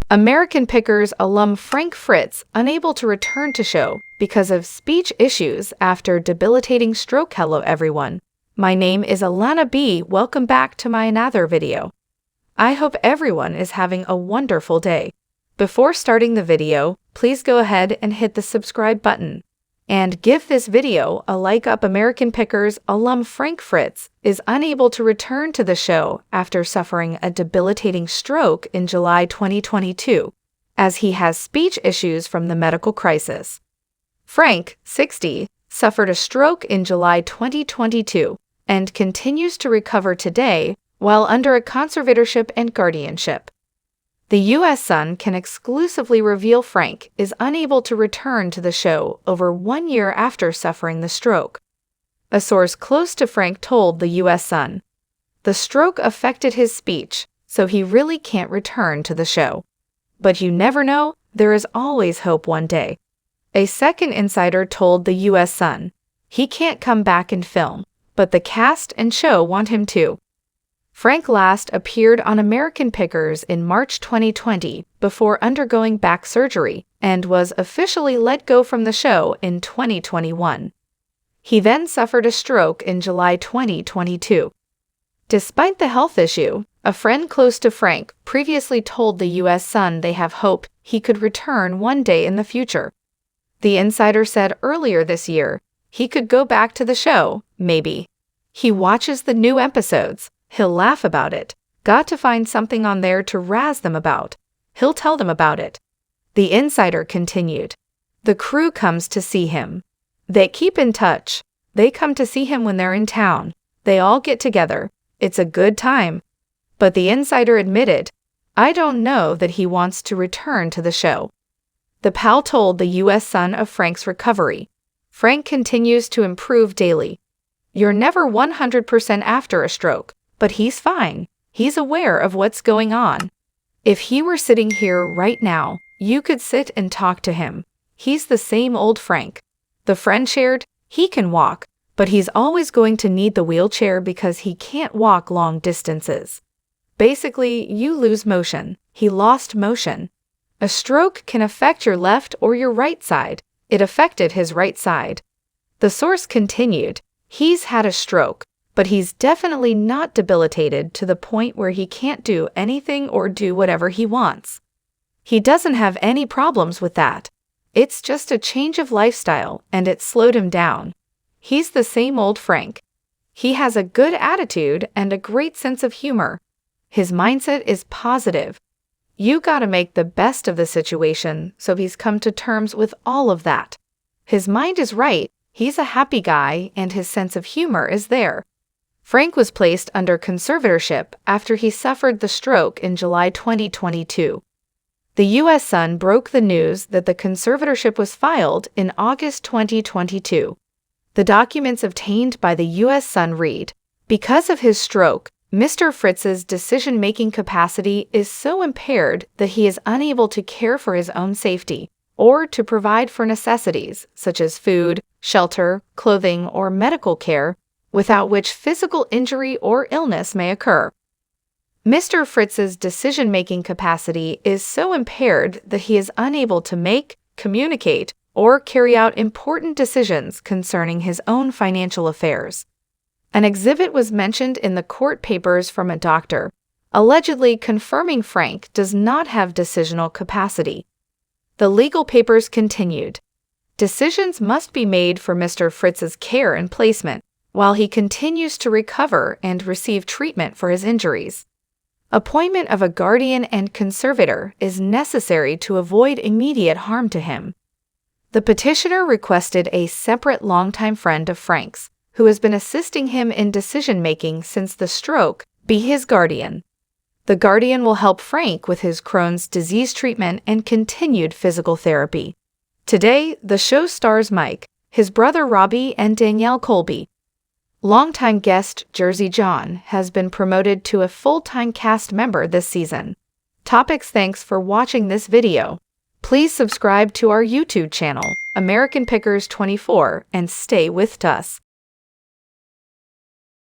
Americanpickers alum Fritz unable to return to show because of speech issues after debilitating stroke. Hello everyone. My name is Alana B. Welcome back to my another video. I hope everyone is having a wonderful day. Before starting the video, please go ahead and hit the subscribe button. And give this video a like up. Americanpickers alum Fritz is unable to return to the show after suffering a debilitating stroke in July 2022, as he has speech issues from the medical crisis. Frank, 60, suffered a stroke in July 2022 and continues to recover today while under a conservatorship and guardianship. The U.S. Sun can exclusively reveal Frank is unable to return to the show over 1 year after suffering the stroke. A source close to Frank told the U.S. Sun, "The stroke affected his speech, so he really can't return to the show. But you never know, there is always hope one day." A second insider told the U.S. Sun, "He can't come back and film, but the cast and show want him to." Frank last appeared on Americanpickers in March 2020 before undergoing back surgery and was officially let go from the show in 2021. He then suffered a stroke in July 2022. Despite the health issue, a friend close to Frank previously told the U.S. Sun they have hope he could return one day in the future. The insider said earlier this year he could go back to the show, maybe. He watches the new episodes. He'll laugh about it. Got to find something on there to razz them about. He'll tell them about it. The insider continued. The crew comes to see him. They keep in touch. They come to see him when they're in town. They all get together. It's a good time. But the insider admitted, "I don't know that he wants to return to the show." The pal told the U.S. Sun of Frank's recovery. Frank continues to improve daily. "You're never 100% after a stroke. But he's fine. He's aware of what's going on. If he were sitting here right now, you could sit and talk to him. He's the same old Frank." The friend shared, "He can walk, but he's always going to need the wheelchair because he can't walk long distances. Basically, you lose motion. He lost motion. A stroke can affect your left or your right side. It affected his right side." The source continued, "He's had a stroke, but he's definitely not debilitated to the point where he can't do anything or do whatever he wants. He doesn't have any problems with that. It's just a change of lifestyle and it slowed him down. He's the same old Frank. He has a good attitude and a great sense of humor. His mindset is positive. You gotta make the best of the situation, so he's come to terms with all of that. His mind is right, he's a happy guy, and his sense of humor is there." Frank was placed under conservatorship after he suffered the stroke in July 2022. The U.S. Sun broke the news that the conservatorship was filed in August 2022. The documents obtained by the U.S. Sun read, "Because of his stroke, Mr. Fritz's decision-making capacity is so impaired that he is unable to care for his own safety or to provide for necessities such as food, shelter, clothing, or medical care, without which physical injury or illness may occur. Mr. Fritz's decision-making capacity is so impaired that he is unable to make, communicate, or carry out important decisions concerning his own financial affairs." An exhibit was mentioned in the court papers from a doctor, allegedly confirming Frank does not have decisional capacity. The legal papers continued, "Decisions must be made for Mr. Fritz's care and placement, while he continues to recover and receive treatment for his injuries. Appointment of a guardian and conservator is necessary to avoid immediate harm to him." The petitioner requested a separate longtime friend of Frank's, who has been assisting him in decision-making since the stroke, be his guardian. The guardian will help Frank with his Crohn's disease treatment and continued physical therapy. Today, the show stars Mike, his brother Robbie, and Danielle Colby. Longtime guest Jersey John has been promoted to a full-time cast member this season. Thanks for watching this video. Please subscribe to our YouTube channel, Americanpickers 24, and stay with us.